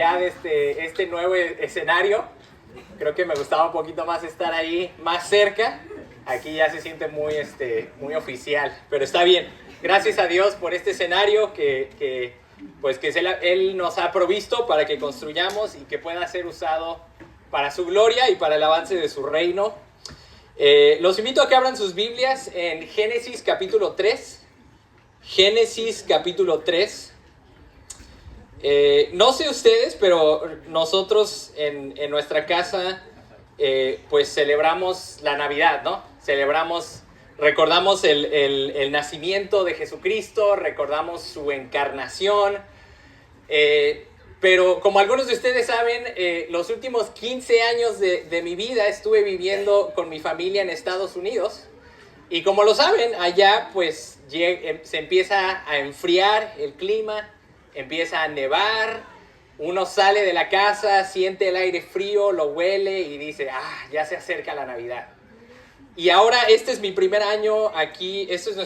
ya de este nuevo escenario. Creo que me gustaba un poquito más estar ahí más cerca. Aquí ya se siente muy oficial, pero está bien. Gracias a Dios por este escenario que Él nos ha provisto para que construyamos y que pueda ser usado para su gloria y para el avance de su reino. Los invito a que abran sus Biblias en Génesis capítulo 3. Génesis capítulo 3. No sé ustedes, pero nosotros en nuestra casa pues celebramos la Navidad, ¿no? Recordamos el nacimiento de Jesucristo, recordamos su encarnación, pero como algunos de ustedes saben, los últimos 15 años de mi vida estuve viviendo con mi familia en Estados Unidos. Y como lo saben, allá pues se empieza a enfriar el clima, empieza a nevar, uno sale de la casa, siente el aire frío, lo huele y dice, ya se acerca la Navidad. Y ahora este es mi primer año aquí, esta es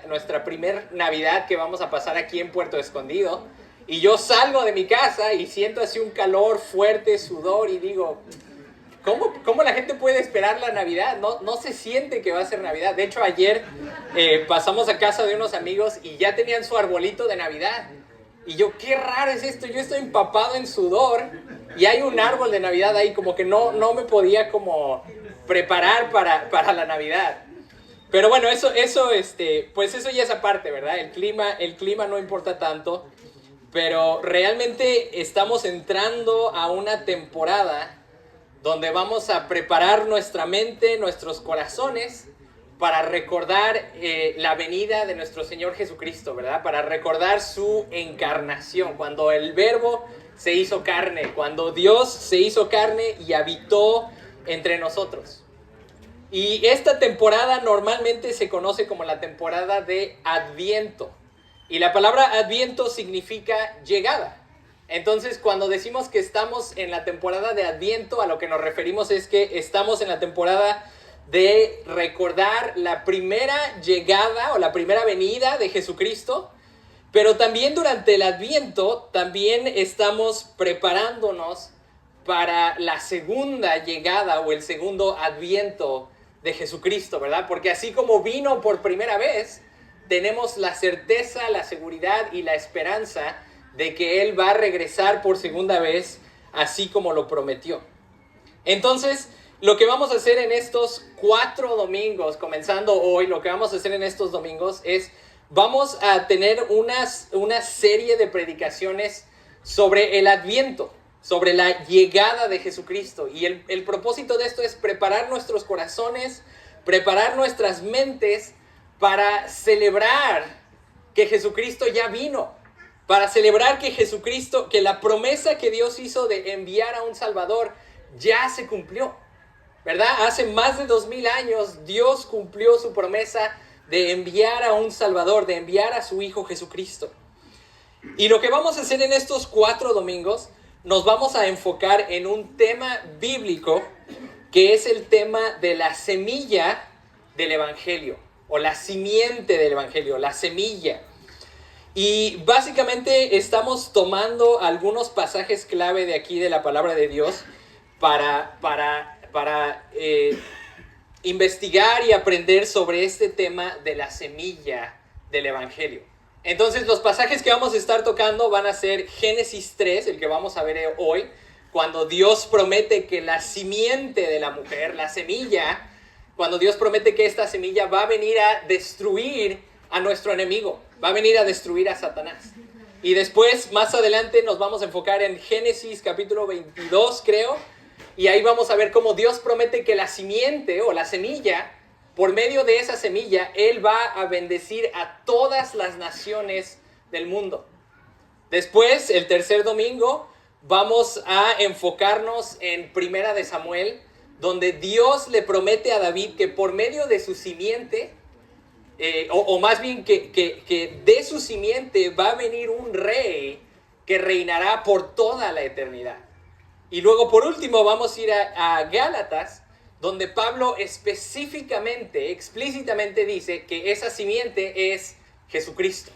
nuestra primer Navidad que vamos a pasar aquí en Puerto Escondido. Y yo salgo de mi casa y siento así un calor fuerte, sudor, y digo, ¿cómo la gente puede esperar la Navidad? No se siente que va a ser Navidad. De hecho, ayer pasamos a casa de unos amigos y ya tenían su arbolito de Navidad. Y yo, qué raro es esto, yo estoy empapado en sudor y hay un árbol de Navidad ahí, como que no me podía como preparar para la Navidad. Pero bueno, pues eso ya es aparte, ¿verdad? El clima no importa tanto, pero realmente estamos entrando a una temporada donde vamos a preparar nuestra mente, nuestros corazones, para recordar la venida de nuestro Señor Jesucristo, ¿verdad? Para recordar su encarnación, cuando el Verbo se hizo carne, cuando Dios se hizo carne y habitó entre nosotros. Y esta temporada normalmente se conoce como la temporada de Adviento. Y la palabra Adviento significa llegada. Entonces, cuando decimos que estamos en la temporada de Adviento, a lo que nos referimos es que estamos en la temporada de recordar la primera llegada o la primera venida de Jesucristo, pero también durante el Adviento también estamos preparándonos para la segunda llegada o el segundo Adviento de Jesucristo, ¿verdad? Porque así como vino por primera vez, tenemos la certeza, la seguridad y la esperanza de que Él va a regresar por segunda vez, así como lo prometió. Entonces, lo que vamos a hacer en estos 4 domingos, comenzando hoy, lo que vamos a hacer en estos domingos es, vamos a tener una serie de predicaciones sobre el Adviento, sobre la llegada de Jesucristo. Y el propósito de esto es preparar nuestros corazones, preparar nuestras mentes para celebrar que Jesucristo ya vino, para celebrar que Jesucristo, que la promesa que Dios hizo de enviar a un Salvador ya se cumplió, ¿verdad? Hace más de 2000 años Dios cumplió su promesa de enviar a un Salvador, de enviar a su Hijo Jesucristo. Y lo que vamos a hacer en estos 4 domingos, nos vamos a enfocar en un tema bíblico que es el tema de la semilla del Evangelio, o la simiente del Evangelio, la semilla. Y básicamente estamos tomando algunos pasajes clave de aquí de la palabra de Dios para investigar y aprender sobre este tema de la semilla del Evangelio. Entonces los pasajes que vamos a estar tocando van a ser Génesis 3, el que vamos a ver hoy, cuando Dios promete que la simiente de la mujer, la semilla, cuando Dios promete que esta semilla va a venir a destruir a nuestro enemigo, va a venir a destruir a Satanás. Y después, más adelante, nos vamos a enfocar en Génesis capítulo 22, creo, y ahí vamos a ver cómo Dios promete que la simiente o la semilla, por medio de esa semilla, Él va a bendecir a todas las naciones del mundo. Después, el tercer domingo, vamos a enfocarnos en Primera de Samuel, donde Dios le promete a David que por medio de su simiente, o más bien que de su simiente va a venir un rey que reinará por toda la eternidad. Y luego, por último, vamos a ir a Gálatas, donde Pablo explícitamente dice que esa simiente es Jesucristo.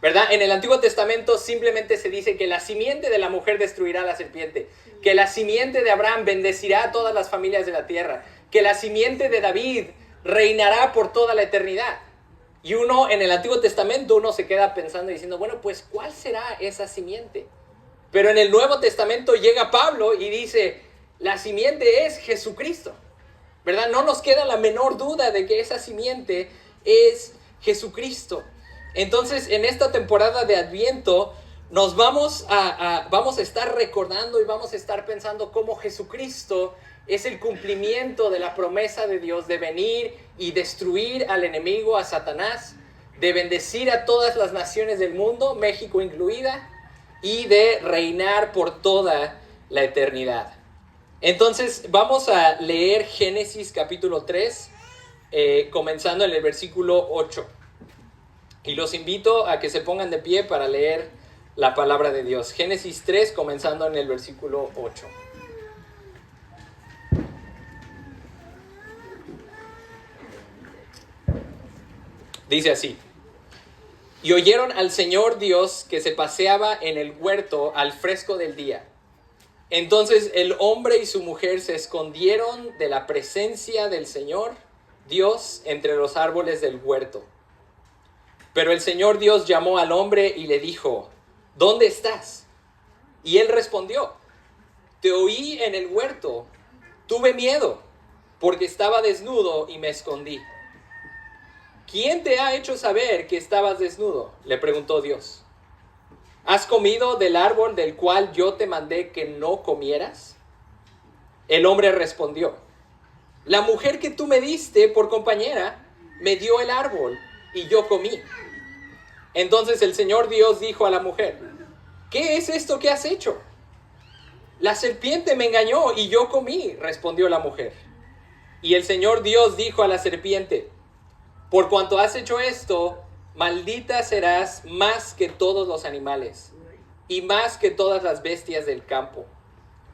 ¿verdad? En el Antiguo Testamento simplemente se dice que la simiente de la mujer destruirá a la serpiente, que la simiente de Abraham bendecirá a todas las familias de la tierra, que la simiente de David reinará por toda la eternidad. Y uno en el Antiguo Testamento uno se queda pensando y diciendo, bueno, pues ¿cuál será esa simiente? Pero en el Nuevo Testamento llega Pablo y dice, la simiente es Jesucristo, ¿verdad? No nos queda la menor duda de que esa simiente es Jesucristo. Entonces, en esta temporada de Adviento, nos vamos a estar recordando y vamos a estar pensando cómo Jesucristo es el cumplimiento de la promesa de Dios de venir y destruir al enemigo, a Satanás, de bendecir a todas las naciones del mundo, México incluida, y de reinar por toda la eternidad. Entonces, vamos a leer Génesis capítulo 3, comenzando en el versículo 8. Y los invito a que se pongan de pie para leer la palabra de Dios. Génesis 3, comenzando en el versículo 8. Dice así: y oyeron al Señor Dios que se paseaba en el huerto al fresco del día. Entonces el hombre y su mujer se escondieron de la presencia del Señor Dios entre los árboles del huerto. Pero el Señor Dios llamó al hombre y le dijo, ¿dónde estás? Y él respondió, te oí en el huerto, tuve miedo, porque estaba desnudo y me escondí. ¿Quién te ha hecho saber que estabas desnudo?, le preguntó Dios. ¿Has comido del árbol del cual yo te mandé que no comieras? El hombre respondió, la mujer que tú me diste por compañera me dio el árbol y yo comí. Entonces el Señor Dios dijo a la mujer, ¿qué es esto que has hecho? La serpiente me engañó y yo comí, respondió la mujer. Y el Señor Dios dijo a la serpiente, por cuanto has hecho esto, maldita serás más que todos los animales y más que todas las bestias del campo.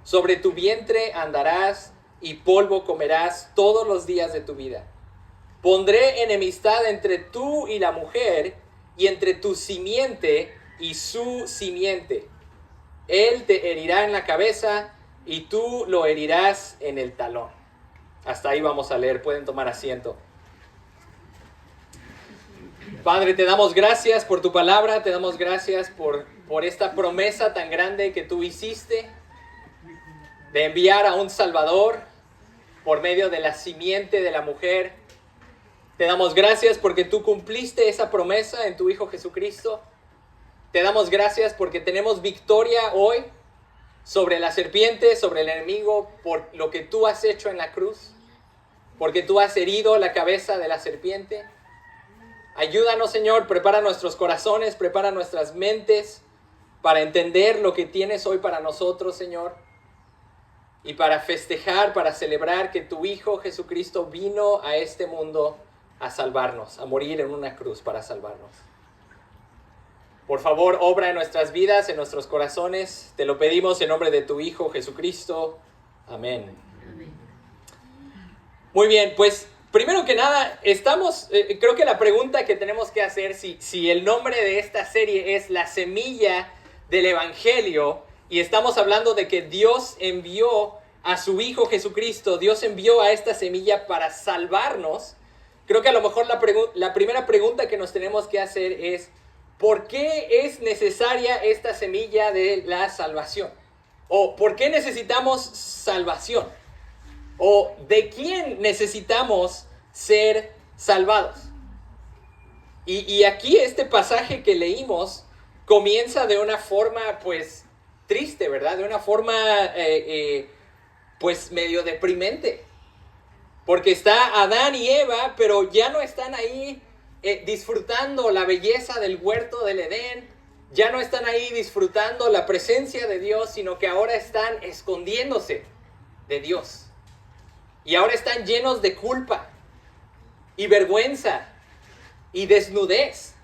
Sobre tu vientre andarás y polvo comerás todos los días de tu vida. Pondré enemistad entre tú y la mujer y entre tu simiente y su simiente. Él te herirá en la cabeza y tú lo herirás en el talón. Hasta ahí vamos a leer, pueden tomar asiento. Padre, te damos gracias por tu palabra, te damos gracias por esta promesa tan grande que tú hiciste de enviar a un Salvador por medio de la simiente de la mujer. Te damos gracias porque tú cumpliste esa promesa en tu Hijo Jesucristo. Te damos gracias porque tenemos victoria hoy sobre la serpiente, sobre el enemigo, por lo que tú has hecho en la cruz, porque tú has herido la cabeza de la serpiente. Ayúdanos, Señor, prepara nuestros corazones, prepara nuestras mentes para entender lo que tienes hoy para nosotros, Señor, y para festejar, para celebrar que tu Hijo Jesucristo vino a este mundo a salvarnos, a morir en una cruz para salvarnos. Por favor, obra en nuestras vidas, en nuestros corazones. Te lo pedimos en nombre de tu Hijo Jesucristo. Amén. Amén. Muy bien, pues primero que nada, creo que la pregunta que tenemos que hacer, si el nombre de esta serie es La Semilla del Evangelio, y estamos hablando de que Dios envió a su Hijo Jesucristo, Dios envió a esta semilla para salvarnos, creo que a lo mejor la primera pregunta que nos tenemos que hacer es, ¿por qué es necesaria esta semilla de la salvación? ¿O por qué necesitamos salvación? ¿O de quién necesitamos ser salvados? Y aquí este pasaje que leímos comienza de una forma pues triste, ¿verdad? De una forma pues medio deprimente. Porque está Adán y Eva, pero ya no están ahí disfrutando la belleza del huerto del Edén. Ya no están ahí disfrutando la presencia de Dios, sino que ahora están escondiéndose de Dios. Y ahora están llenos de culpa y vergüenza y desnudez,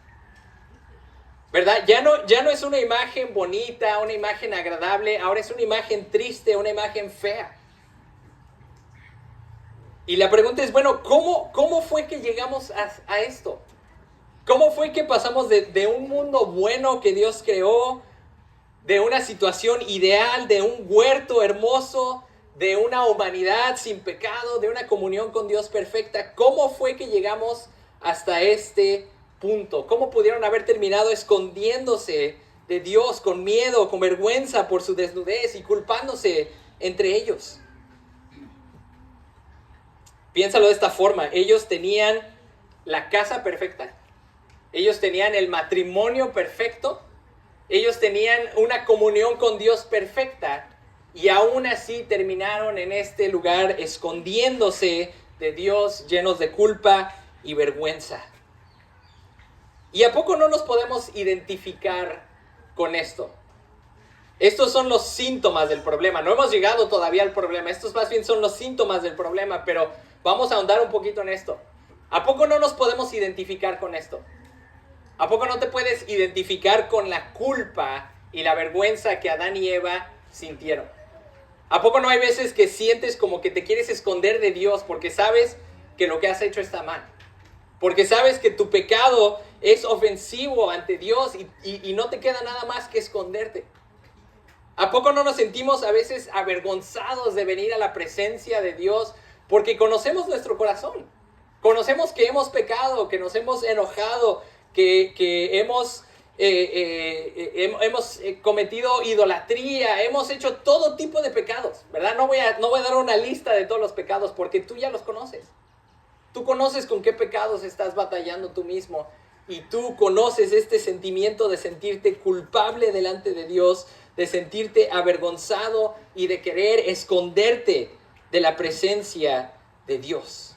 ¿verdad? Ya no es una imagen bonita, una imagen agradable, ahora es una imagen triste, una imagen fea. Y la pregunta es, bueno, ¿cómo fue que llegamos a esto? ¿Cómo fue que pasamos de un mundo bueno que Dios creó, de una situación ideal, de un huerto hermoso, de una humanidad sin pecado, de una comunión con Dios perfecta? ¿Cómo fue que llegamos hasta este punto? ¿Cómo pudieron haber terminado escondiéndose de Dios con miedo, con vergüenza por su desnudez y culpándose entre ellos? Piénsalo de esta forma: ellos tenían la casa perfecta, ellos tenían el matrimonio perfecto, ellos tenían una comunión con Dios perfecta, y aún así terminaron en este lugar escondiéndose de Dios, llenos de culpa y vergüenza. ¿Y a poco no nos podemos identificar con esto? Estos son los síntomas del problema. No hemos llegado todavía al problema. Estos más bien son los síntomas del problema, pero vamos a ahondar un poquito en esto. ¿A poco no nos podemos identificar con esto? ¿A poco no te puedes identificar con la culpa y la vergüenza que Adán y Eva sintieron? ¿A poco no hay veces que sientes como que te quieres esconder de Dios porque sabes que lo que has hecho está mal? Porque sabes que tu pecado es ofensivo ante Dios y no te queda nada más que esconderte. ¿A poco no nos sentimos a veces avergonzados de venir a la presencia de Dios porque conocemos nuestro corazón? Conocemos que hemos pecado, que nos hemos enojado, que hemos cometido idolatría, hemos hecho todo tipo de pecados, ¿verdad? No voy a dar una lista de todos los pecados porque tú ya los conoces. Tú conoces con qué pecados estás batallando tú mismo, y tú conoces este sentimiento de sentirte culpable delante de Dios, de sentirte avergonzado y de querer esconderte de la presencia de Dios.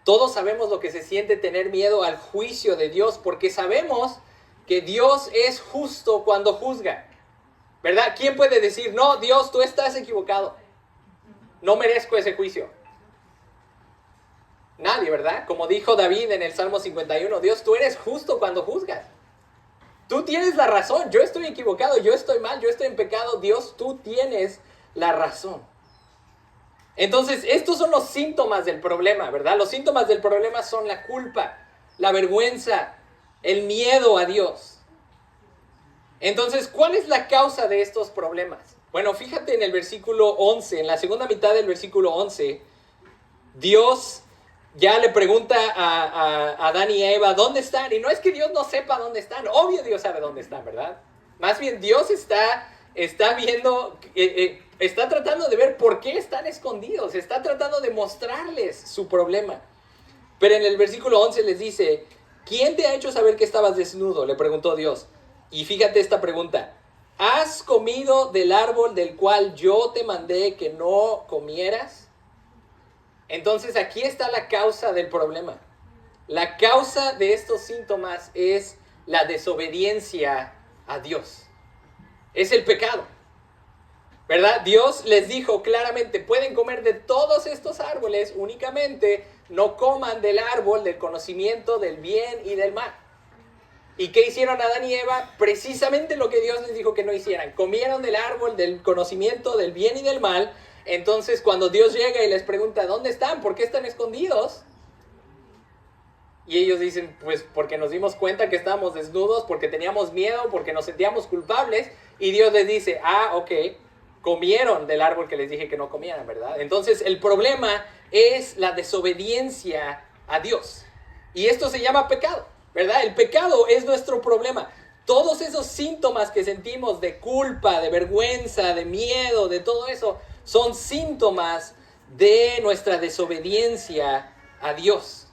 Todos sabemos lo que se siente tener miedo al juicio de Dios, porque sabemos que Dios es justo cuando juzga, ¿verdad? ¿Quién puede decir, no, Dios, tú estás equivocado, no merezco ese juicio? Nadie, ¿verdad? Como dijo David en el Salmo 51, Dios, tú eres justo cuando juzgas. Tú tienes la razón, yo estoy equivocado, yo estoy mal, yo estoy en pecado. Dios, tú tienes la razón. Entonces, estos son los síntomas del problema, ¿verdad? Los síntomas del problema son la culpa, la vergüenza, el miedo a Dios. Entonces, ¿cuál es la causa de estos problemas? Bueno, fíjate en el versículo 11, en la segunda mitad del versículo 11, Dios ya le pregunta a Adán y a Eva, ¿dónde están? Y no es que Dios no sepa dónde están, obvio Dios sabe dónde están, ¿verdad? Más bien Dios está viendo, está tratando de ver por qué están escondidos, está tratando de mostrarles su problema. Pero en el versículo 11 les dice, ¿quién te ha hecho saber que estabas desnudo?, le preguntó Dios. Y fíjate esta pregunta, ¿has comido del árbol del cual yo te mandé que no comieras? Entonces aquí está la causa del problema. La causa de estos síntomas es la desobediencia a Dios. Es el pecado, ¿verdad? Dios les dijo claramente, pueden comer de todos estos árboles, únicamente no coman del árbol del conocimiento del bien y del mal. ¿Y qué hicieron Adán y Eva? Precisamente lo que Dios les dijo que no hicieran. Comieron del árbol del conocimiento del bien y del mal. Entonces, cuando Dios llega y les pregunta, ¿dónde están? ¿Por qué están escondidos? Y ellos dicen, pues porque nos dimos cuenta que estábamos desnudos, porque teníamos miedo, porque nos sentíamos culpables. Y Dios les dice, ok, comieron del árbol que les dije que no comieran, ¿verdad? Entonces, el problema es la desobediencia a Dios. Y esto se llama pecado, ¿verdad? El pecado es nuestro problema. Todos esos síntomas que sentimos de culpa, de vergüenza, de miedo, de todo eso, son síntomas de nuestra desobediencia a Dios.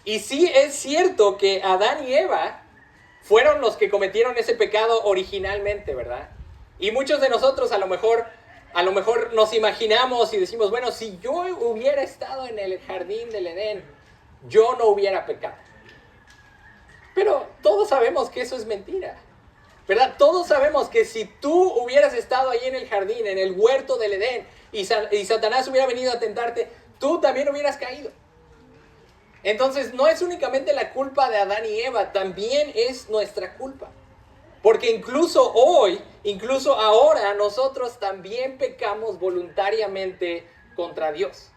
Y sí es cierto que Adán y Eva fueron los que cometieron ese pecado originalmente, ¿verdad? Y muchos de nosotros a lo mejor nos imaginamos y decimos, bueno, si yo hubiera estado en el jardín del Edén, yo no hubiera pecado. Pero todos sabemos que eso es mentira, ¿verdad? Todos sabemos que si tú hubieras estado ahí en el jardín, en el huerto del Edén, y Satanás hubiera venido a tentarte, tú también hubieras caído. Entonces no es únicamente la culpa de Adán y Eva, también es nuestra culpa. Porque incluso hoy, incluso ahora, nosotros también pecamos voluntariamente contra Dios.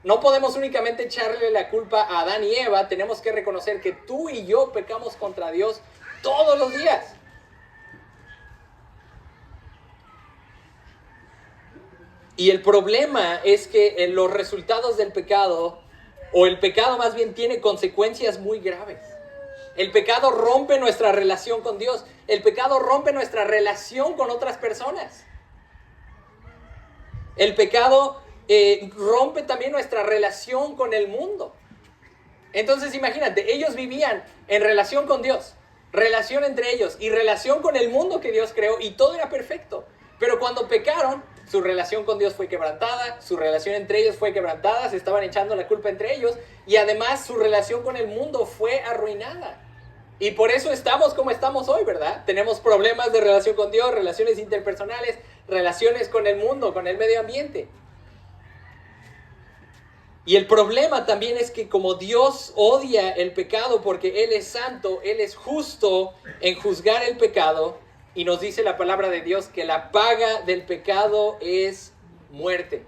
No podemos únicamente echarle la culpa a Adán y Eva, tenemos que reconocer que tú y yo pecamos contra Dios todos los días. Y el problema es que en los resultados del pecado, o el pecado más bien, tiene consecuencias muy graves. El pecado rompe nuestra relación con Dios. El pecado rompe nuestra relación con otras personas. El pecado rompe también nuestra relación con el mundo. Entonces imagínate, ellos vivían en relación con Dios, relación entre ellos y relación con el mundo que Dios creó, y todo era perfecto. Pero cuando pecaron, su relación con Dios fue quebrantada, su relación entre ellos fue quebrantada, se estaban echando la culpa entre ellos, y además su relación con el mundo fue arruinada. Y por eso estamos como estamos hoy, ¿verdad? Tenemos problemas de relación con Dios, relaciones interpersonales, relaciones con el mundo, con el medio ambiente. Y el problema también es que como Dios odia el pecado porque Él es santo, Él es justo en juzgar el pecado, y nos dice la palabra de Dios que la paga del pecado es muerte.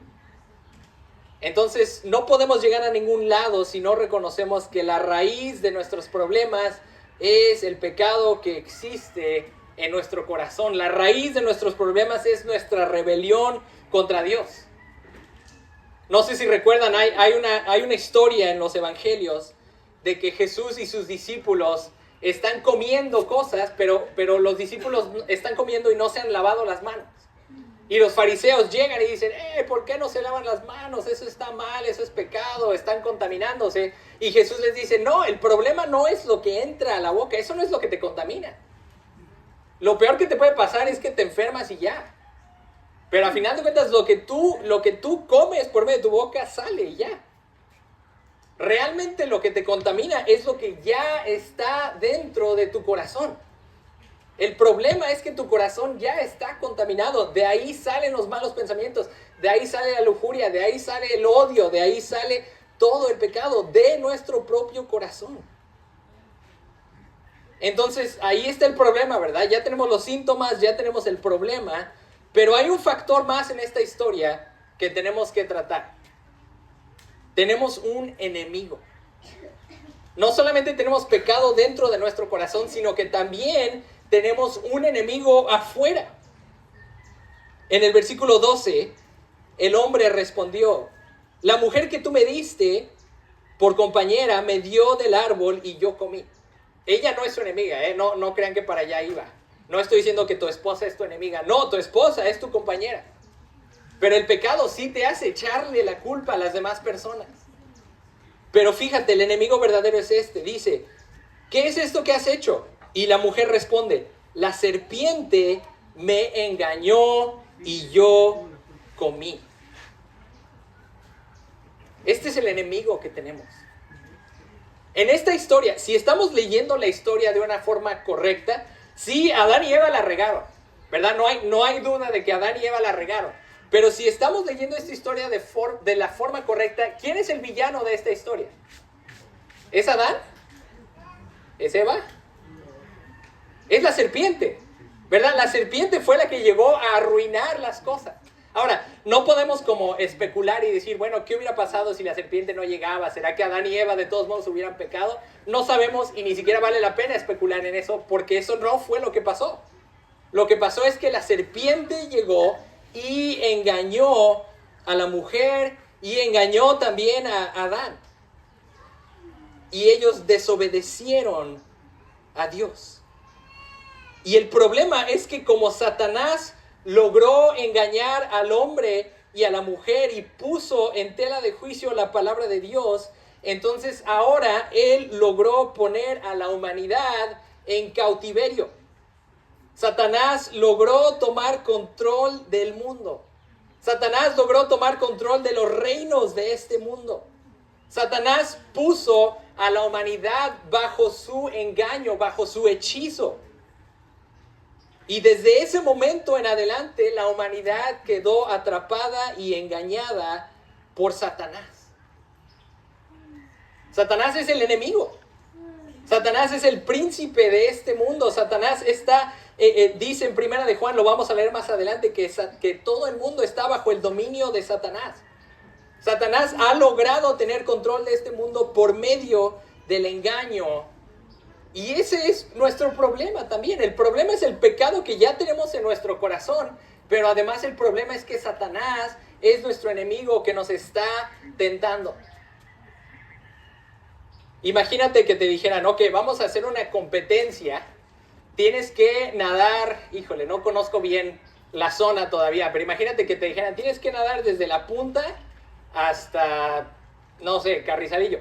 Entonces no podemos llegar a ningún lado si no reconocemos que la raíz de nuestros problemas es el pecado que existe en nuestro corazón. La raíz de nuestros problemas es nuestra rebelión contra Dios. No sé si recuerdan, hay una historia en los evangelios de que Jesús y sus discípulos están comiendo cosas, pero los discípulos están comiendo y no se han lavado las manos. Y los fariseos llegan y dicen, ¿por qué no se lavan las manos? Eso está mal, eso es pecado, están contaminándose. Y Jesús les dice, no, el problema no es lo que entra a la boca, eso no es lo que te contamina. Lo peor que te puede pasar es que te enfermas y ya. Pero al final de cuentas, lo que tú comes por medio de tu boca sale y ya. Realmente lo que te contamina es lo que ya está dentro de tu corazón. El problema es que tu corazón ya está contaminado. De ahí salen los malos pensamientos, de ahí sale la lujuria, de ahí sale el odio, de ahí sale todo el pecado de nuestro propio corazón. Entonces ahí está el problema, ¿verdad? Ya tenemos los síntomas, ya tenemos el problema, pero hay un factor más en esta historia que tenemos que tratar. Tenemos un enemigo. No solamente tenemos pecado dentro de nuestro corazón, sino que también tenemos un enemigo afuera. En el versículo 12, el hombre respondió, la mujer que tú me diste por compañera me dio del árbol y yo comí. Ella no es su enemiga, no crean que para allá iba. No estoy diciendo que tu esposa es tu enemiga. No, tu esposa es tu compañera. Pero el pecado sí te hace echarle la culpa a las demás personas. Pero fíjate, el enemigo verdadero es este. Dice, ¿qué es esto que has hecho? Y la mujer responde, la serpiente me engañó y yo comí. Este es el enemigo que tenemos. En esta historia, si estamos leyendo la historia de una forma correcta, sí, Adán y Eva la regaron, ¿verdad? No hay duda de que Adán y Eva la regaron. Pero si estamos leyendo esta historia de la forma correcta, ¿quién es el villano de esta historia? ¿Es Adán? ¿Es Eva? Es la serpiente, ¿verdad? La serpiente fue la que llegó a arruinar las cosas. Ahora, no podemos como especular y decir, bueno, ¿qué hubiera pasado si la serpiente no llegaba? ¿Será que Adán y Eva de todos modos hubieran pecado? No sabemos y ni siquiera vale la pena especular en eso, porque eso no fue lo que pasó. Lo que pasó es que la serpiente llegó y engañó a la mujer y engañó también a Adán. Y ellos desobedecieron a Dios. Y el problema es que como Satanás logró engañar al hombre y a la mujer y puso en tela de juicio la palabra de Dios, entonces ahora él logró poner a la humanidad en cautiverio. Satanás logró tomar control del mundo. Satanás logró tomar control de los reinos de este mundo. Satanás puso a la humanidad bajo su engaño, bajo su hechizo. Y desde ese momento en adelante, la humanidad quedó atrapada y engañada por Satanás. Satanás es el enemigo. Satanás es el príncipe de este mundo. Satanás está, dice en Primera de Juan, lo vamos a leer más adelante, que todo el mundo está bajo el dominio de Satanás. Satanás ha logrado tener control de este mundo por medio del engaño. Y ese es nuestro problema también. El problema es el pecado que ya tenemos en nuestro corazón, pero además el problema es que Satanás es nuestro enemigo que nos está tentando. Imagínate que te dijeran, ok, vamos a hacer una competencia, tienes que nadar, híjole, no conozco bien la zona todavía, pero imagínate que te dijeran, tienes que nadar desde la punta hasta, no sé, Carrizalillo.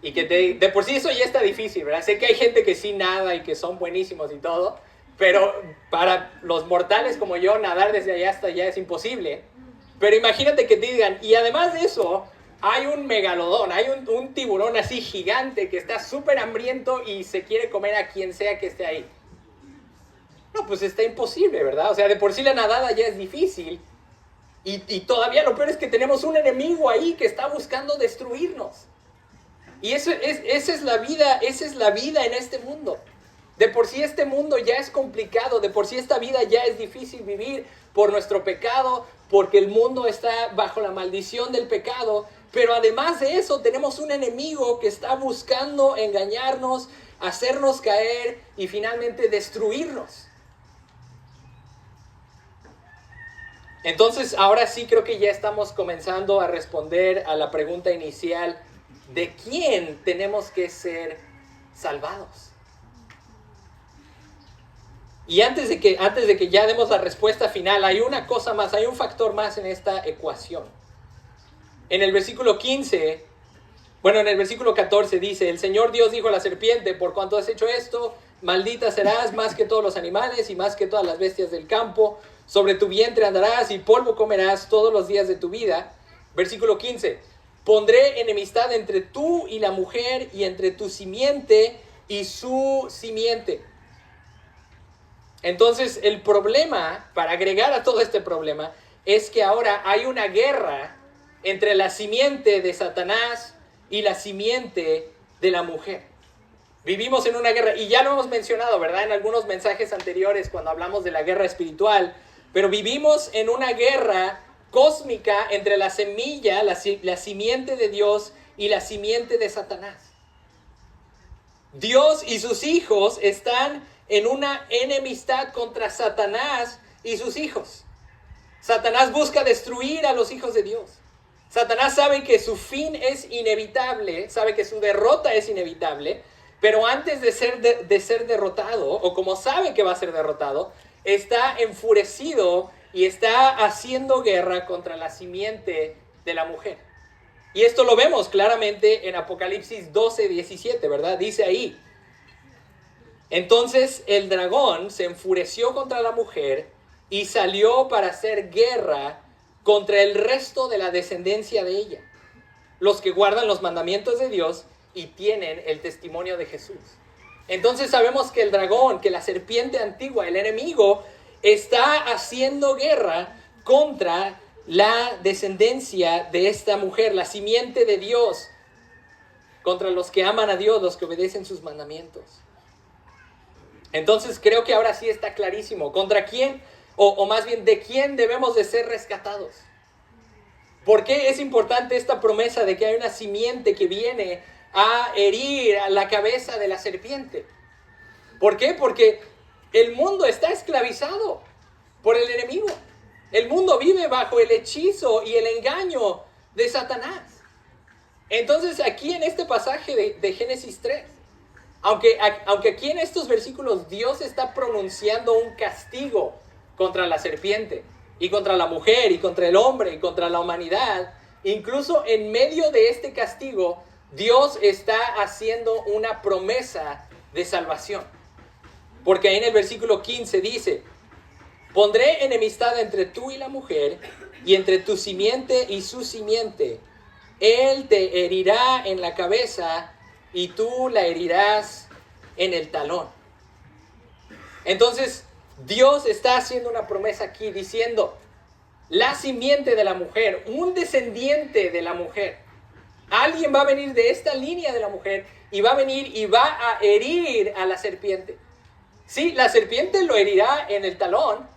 Y que de por sí eso ya está difícil, ¿verdad? Sé que hay gente que sí nada y que son buenísimos y todo, pero para los mortales como yo, nadar desde allá hasta allá es imposible. Pero imagínate que te digan, y además de eso, hay un megalodón, hay un tiburón así gigante que está súper hambriento y se quiere comer a quien sea que esté ahí. No, pues está imposible, ¿verdad? O sea, de por sí la nadada ya es difícil. Y todavía lo peor es que tenemos un enemigo ahí que está buscando destruirnos. Y esa es la vida en este mundo. De por sí este mundo ya es complicado, de por sí esta vida ya es difícil vivir por nuestro pecado, porque el mundo está bajo la maldición del pecado. Pero además de eso tenemos un enemigo que está buscando engañarnos, hacernos caer y finalmente destruirnos. Entonces ahora sí creo que ya estamos comenzando a responder a la pregunta inicial: ¿de quién tenemos que ser salvados? Y antes de que ya demos la respuesta final, hay una cosa más, hay un factor más en esta ecuación. En el versículo 14 dice, el Señor Dios dijo a la serpiente, por cuanto has hecho esto, maldita serás más que todos los animales y más que todas las bestias del campo. Sobre tu vientre andarás y polvo comerás todos los días de tu vida. Versículo 15. Pondré enemistad entre tú y la mujer y entre tu simiente y su simiente. Entonces el problema, para agregar a todo este problema, es que ahora hay una guerra entre la simiente de Satanás y la simiente de la mujer. Vivimos en una guerra, y ya lo hemos mencionado, ¿verdad? En algunos mensajes anteriores cuando hablamos de la guerra espiritual, pero vivimos en una guerra cósmica entre la semilla, la simiente de Dios y la simiente de Satanás. Dios y sus hijos están en una enemistad contra Satanás y sus hijos. Satanás busca destruir a los hijos de Dios. Satanás sabe que su fin es inevitable, sabe que su derrota es inevitable, pero antes de ser derrotado, o como sabe que va a ser derrotado, está enfurecido y está haciendo guerra contra la simiente de la mujer. Y esto lo vemos claramente en Apocalipsis 12:17, ¿verdad? Dice ahí, entonces el dragón se enfureció contra la mujer y salió para hacer guerra contra el resto de la descendencia de ella, los que guardan los mandamientos de Dios y tienen el testimonio de Jesús. Entonces sabemos que el dragón, que la serpiente antigua, el enemigo, está haciendo guerra contra la descendencia de esta mujer, la simiente de Dios, contra los que aman a Dios, los que obedecen sus mandamientos. Entonces creo que ahora sí está clarísimo contra quién, o más bien de quién debemos de ser rescatados. ¿Por qué es importante esta promesa de que hay una simiente que viene a herir a la cabeza de la serpiente? ¿Por qué? Porque el mundo está esclavizado por el enemigo. El mundo vive bajo el hechizo y el engaño de Satanás. Entonces aquí en este pasaje de Génesis 3, aunque aquí en estos versículos Dios está pronunciando un castigo contra la serpiente y contra la mujer y contra el hombre y contra la humanidad, incluso en medio de este castigo, Dios está haciendo una promesa de salvación. Porque ahí en el versículo 15 dice, pondré enemistad entre tú y la mujer y entre tu simiente y su simiente. Él te herirá en la cabeza y tú la herirás en el talón. Entonces, Dios está haciendo una promesa aquí diciendo, la simiente de la mujer, un descendiente de la mujer, alguien va a venir de esta línea de la mujer y va a venir y va a herir a la serpiente. Sí, la serpiente lo herirá en el talón,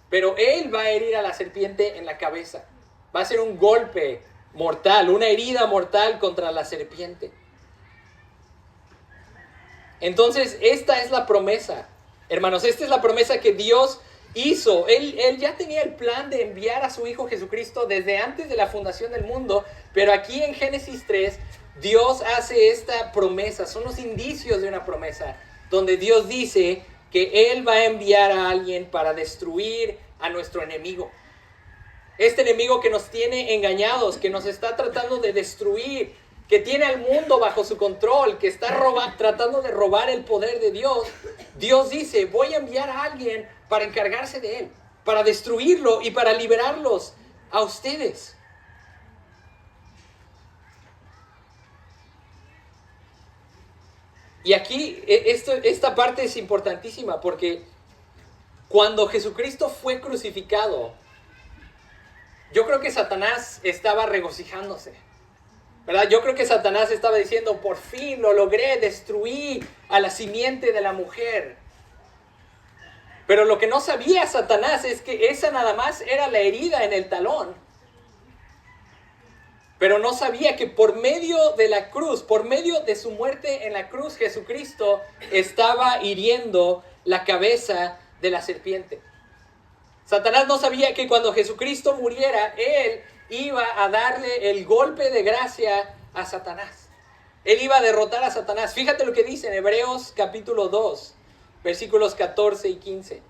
pero él va a herir a la serpiente en la cabeza. Va a ser un golpe mortal, una herida mortal contra la serpiente. Entonces, esta es la promesa, hermanos, esta es la promesa que Dios hizo. Él ya tenía el plan de enviar a su Hijo Jesucristo desde antes de la fundación del mundo, pero aquí en Génesis 3, Dios hace esta promesa, son los indicios de una promesa, donde Dios dice que Él va a enviar a alguien para destruir a nuestro enemigo. Este enemigo que nos tiene engañados, que nos está tratando de destruir, que tiene al mundo bajo su control, que está tratando de robar el poder de Dios. Dios dice, voy a enviar a alguien para encargarse de él, para destruirlo y para liberarlos a ustedes. Y aquí esta parte es importantísima porque cuando Jesucristo fue crucificado, yo creo que Satanás estaba regocijándose, ¿verdad? Yo creo que Satanás estaba diciendo, por fin lo logré, destruí a la simiente de la mujer. Pero lo que no sabía Satanás es que esa nada más era la herida en el talón. Pero no sabía que por medio de la cruz, por medio de su muerte en la cruz, Jesucristo estaba hiriendo la cabeza de la serpiente. Satanás no sabía que cuando Jesucristo muriera, Él iba a darle el golpe de gracia a Satanás. Él iba a derrotar a Satanás. Fíjate lo que dice en Hebreos capítulo 2, versículos 14 y 15.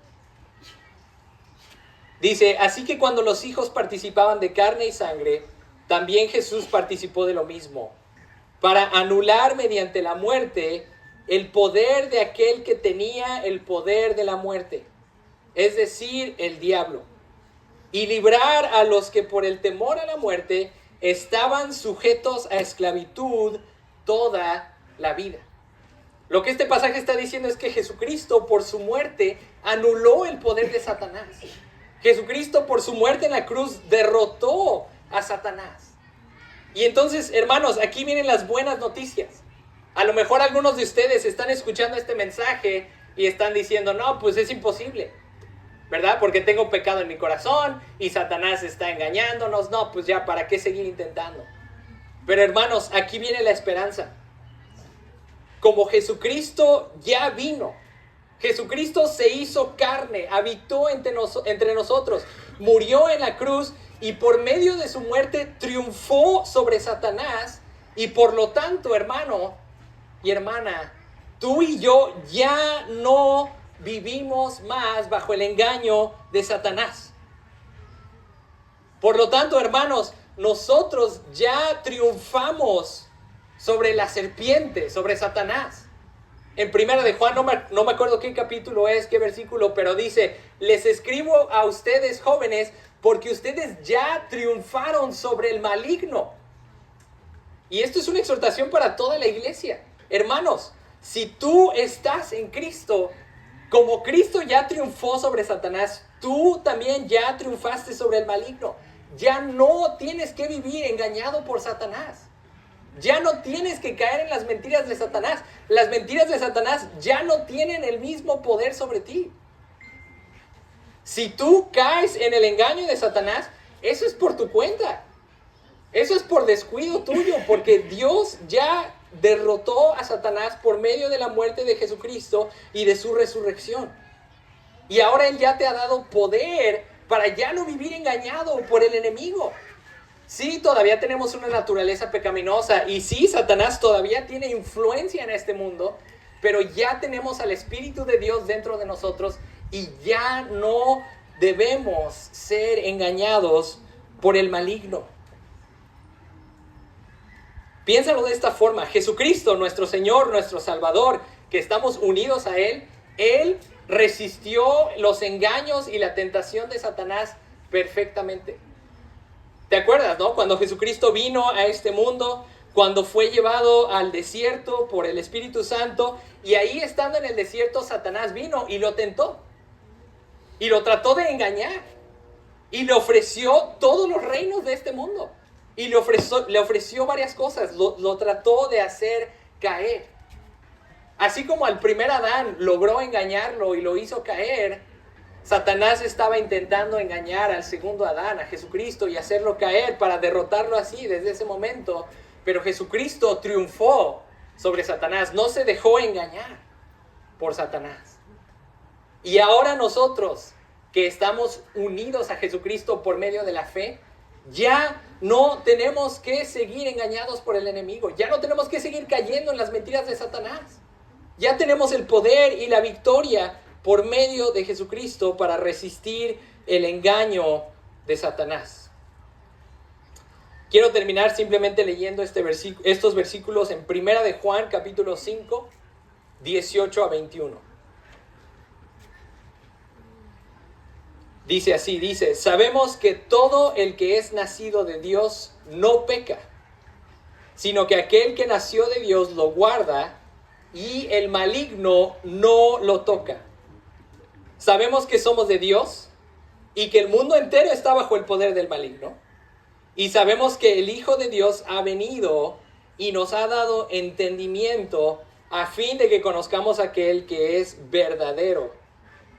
Dice, así que cuando los hijos participaban de carne y sangre, también Jesús participó de lo mismo, para anular mediante la muerte el poder de aquel que tenía el poder de la muerte, es decir, el diablo, y librar a los que por el temor a la muerte estaban sujetos a esclavitud toda la vida. Lo que este pasaje está diciendo es que Jesucristo por su muerte anuló el poder de Satanás. Jesucristo por su muerte en la cruz derrotó a Satanás. Y entonces, hermanos, aquí vienen las buenas noticias. A lo mejor algunos de ustedes están escuchando este mensaje y están diciendo, no, pues es imposible, ¿verdad? Porque tengo pecado en mi corazón y Satanás está engañándonos. No, pues ya, ¿para qué seguir intentando? Pero hermanos, aquí viene la esperanza. Como Jesucristo ya vino, Jesucristo se hizo carne, habitó entre nosotros, murió en la cruz y por medio de su muerte triunfó sobre Satanás. Y por lo tanto, hermano y hermana, tú y yo ya no vivimos más bajo el engaño de Satanás. Por lo tanto, hermanos, nosotros ya triunfamos sobre la serpiente, sobre Satanás. En Primera de Juan, no me acuerdo qué capítulo es, qué versículo, pero dice, les escribo a ustedes jóvenes porque ustedes ya triunfaron sobre el maligno. Y esto es una exhortación para toda la iglesia. Hermanos, si tú estás en Cristo, como Cristo ya triunfó sobre Satanás, tú también ya triunfaste sobre el maligno. Ya no tienes que vivir engañado por Satanás. Ya no tienes que caer en las mentiras de Satanás. Las mentiras de Satanás ya no tienen el mismo poder sobre ti. Si tú caes en el engaño de Satanás, eso es por tu cuenta. Eso es por descuido tuyo, porque Dios ya derrotó a Satanás por medio de la muerte de Jesucristo y de su resurrección. Y ahora Él ya te ha dado poder para ya no vivir engañado por el enemigo. Sí, todavía tenemos una naturaleza pecaminosa y sí, Satanás todavía tiene influencia en este mundo, pero ya tenemos al Espíritu de Dios dentro de nosotros y ya no debemos ser engañados por el maligno. Piénsalo de esta forma, Jesucristo, nuestro Señor, nuestro Salvador, que estamos unidos a Él, Él resistió los engaños y la tentación de Satanás perfectamente. ¿Te acuerdas, no? Cuando Jesucristo vino a este mundo, cuando fue llevado al desierto por el Espíritu Santo, y ahí estando en el desierto, Satanás vino y lo tentó. Y lo trató de engañar. Y le ofreció todos los reinos de este mundo. Y le ofreció varias cosas. Lo trató de hacer caer. Así como al primer Adán logró engañarlo y lo hizo caer, Satanás estaba intentando engañar al segundo Adán, a Jesucristo, y hacerlo caer para derrotarlo así desde ese momento. Pero Jesucristo triunfó sobre Satanás, no se dejó engañar por Satanás. Y ahora nosotros, que estamos unidos a Jesucristo por medio de la fe, ya no tenemos que seguir engañados por el enemigo, ya no tenemos que seguir cayendo en las mentiras de Satanás. Ya tenemos el poder y la victoria por medio de Jesucristo para resistir el engaño de Satanás. Quiero terminar simplemente leyendo estos versículos en 1 de Juan, capítulo 5, 18 a 21. Dice así, sabemos que todo el que es nacido de Dios no peca, sino que aquel que nació de Dios lo guarda y el maligno no lo toca. Sabemos que somos de Dios y que el mundo entero está bajo el poder del maligno. Y sabemos que el Hijo de Dios ha venido y nos ha dado entendimiento a fin de que conozcamos a aquel que es verdadero.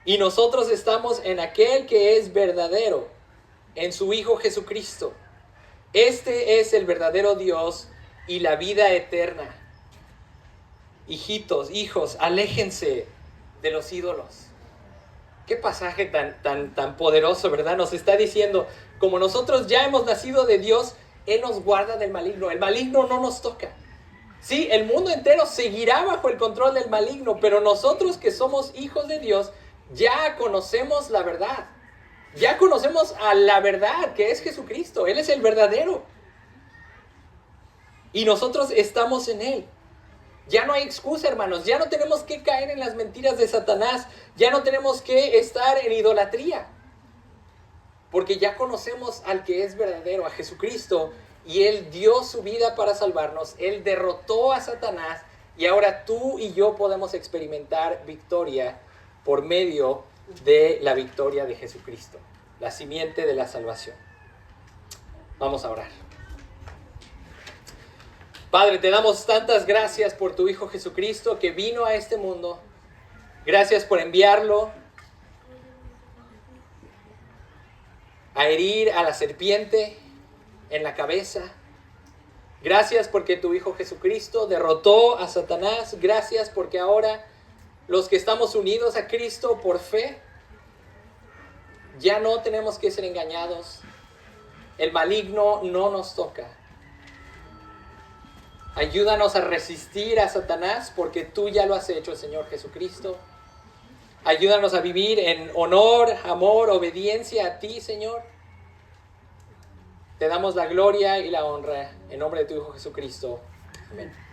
Y nosotros estamos en aquel que es verdadero, en su Hijo Jesucristo. Este es el verdadero Dios y la vida eterna. Hijitos, hijos, aléjense de los ídolos. Qué pasaje tan poderoso, ¿verdad? Nos está diciendo, como nosotros ya hemos nacido de Dios, Él nos guarda del maligno. El maligno no nos toca. Sí, el mundo entero seguirá bajo el control del maligno, pero nosotros que somos hijos de Dios, ya conocemos la verdad. Ya conocemos a la verdad, que es Jesucristo. Él es el verdadero. Y nosotros estamos en Él. Ya no hay excusa, hermanos. Ya no tenemos que caer en las mentiras de Satanás. Ya no tenemos que estar en idolatría. Porque ya conocemos al que es verdadero, a Jesucristo. Y Él dio su vida para salvarnos. Él derrotó a Satanás. Y ahora tú y yo podemos experimentar victoria por medio de la victoria de Jesucristo. La simiente de la salvación. Vamos a orar. Padre, te damos tantas gracias por tu Hijo Jesucristo que vino a este mundo. Gracias por enviarlo a herir a la serpiente en la cabeza. Gracias porque tu Hijo Jesucristo derrotó a Satanás. Gracias porque ahora los que estamos unidos a Cristo por fe, ya no tenemos que ser engañados. El maligno no nos toca. Ayúdanos a resistir a Satanás porque tú ya lo has hecho, Señor Jesucristo. Ayúdanos a vivir en honor, amor, obediencia a ti, Señor. Te damos la gloria y la honra en nombre de tu Hijo Jesucristo. Amén.